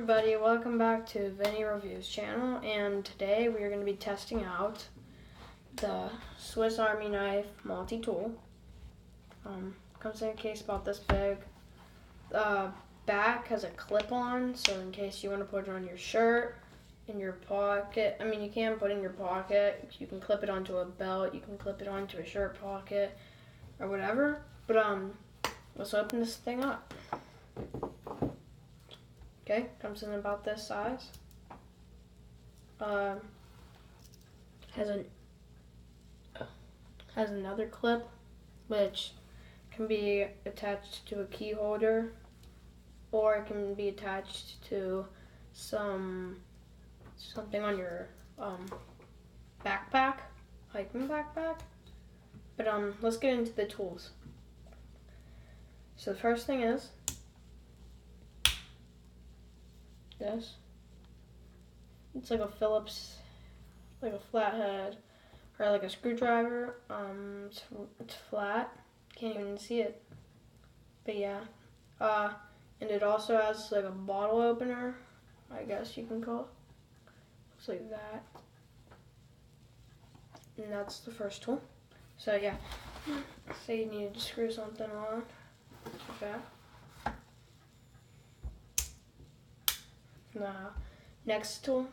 everybody, welcome back to Vinny Reviews channel, and today we are going to be testing out the Swiss Army knife multi-tool. Comes in a case about this big. Back has a clip-on, so in case you want to put it on your shirt, in your pocket. I mean, you can put it in your pocket, you can clip it onto a belt, you can clip it onto a shirt pocket, or whatever. But let's open this thing up. Okay, comes in about this size. Has another clip, which can be attached to a key holder, or it can be attached to something on your backpack, hiking backpack. But let's get into the tools. So the first thing is this. It's like a Phillips, like a flathead, or like a screwdriver. It's flat. Can't even see it. But yeah. And it also has like a bottle opener, I guess you can call it. Looks like that. And that's the first tool. So yeah. Say you needed to screw something on. Like that. The next tool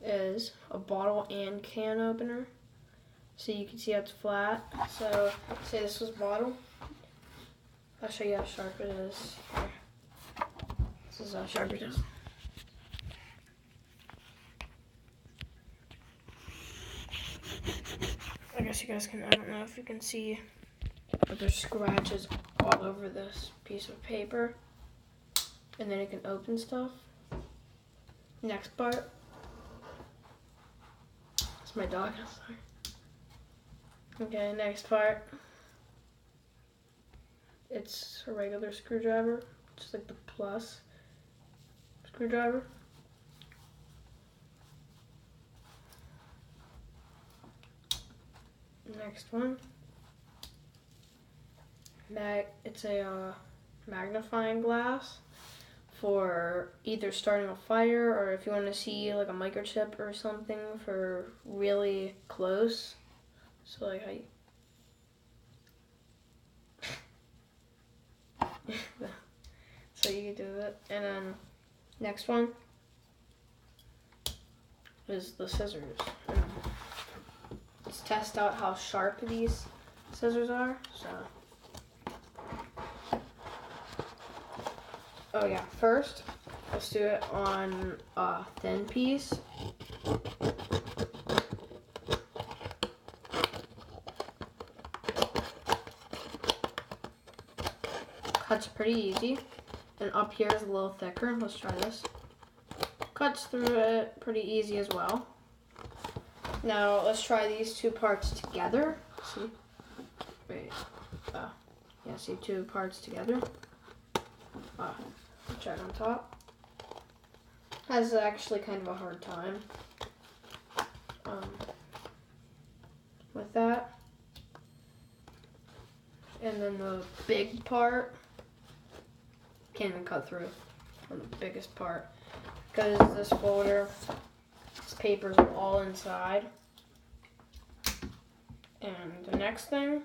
is a bottle and can opener. So you can see how it's flat. So say this was bottle. I'll show you how sharp it is. Here. This is how sharp it is. I guess you guys can, I don't know if you can see, but there's scratches all over this piece of paper. And then it can open stuff. Next part. It's my dog, I'm sorry. Okay, next part. It's a regular screwdriver, just like the plus screwdriver. Next one. It's a magnifying glass for either starting a fire or if you want to see like a microchip or something for really close. So like how you so you can do it. And then next one is the scissors. And let's test out how sharp these scissors are. So oh yeah, first, let's do it on a thin piece. Cuts pretty easy. And up here is a little thicker. Let's try this. Cuts through it pretty easy as well. Now let's try these two parts together. See? Wait. Yeah, see two parts together. Try it on top. Has actually kind of a hard time with that. And then the big part can't even cut through on the biggest part because this folder, this paper's all inside. And the next thing,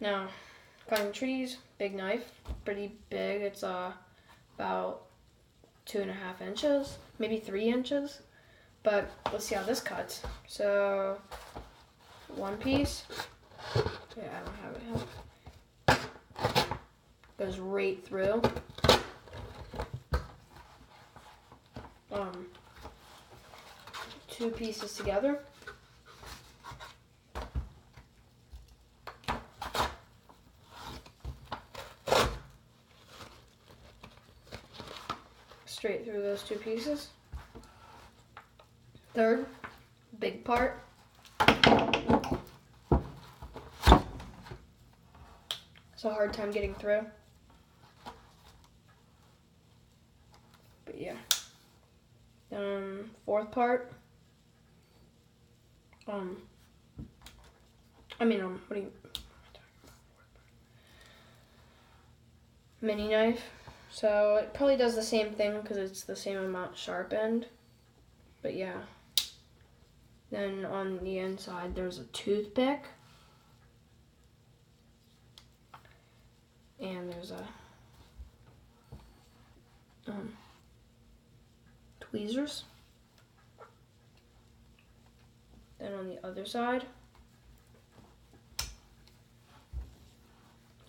now cutting trees, big knife, pretty big. It's about 2.5 inches, maybe 3 inches. But let's see how this cuts. So one piece, yeah, I don't have it yet. Goes right through. Two pieces together. Straight through those two pieces. Third, big part. It's a hard time getting through. But yeah. Fourth part. What do you... mini knife. So it probably does the same thing because it's the same amount sharp end. But yeah. Then on the inside there's a toothpick. And there's a tweezers. Then on the other side,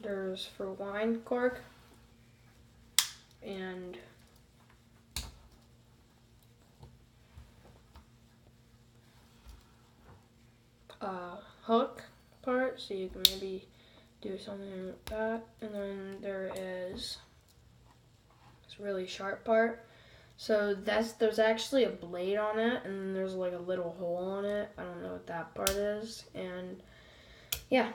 there's for wine cork and a hook part, so you can maybe do something like that. And then there is this really sharp part. So there's actually a blade on it, and then there's like a little hole on it. I don't know what that part is. And yeah,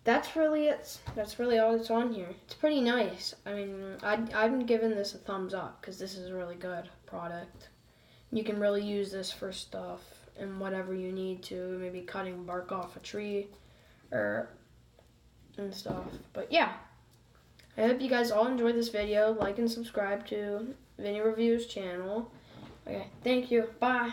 that's really it. That's really all that's on here. It's pretty nice. I mean, I'm giving this a thumbs up because this is a really good product. You can really use this for stuff and whatever you need to, maybe cutting bark off a tree and stuff. But yeah, I hope you guys all enjoyed this video. Like and subscribe to Vinny Reviews channel. Okay, thank you. Bye.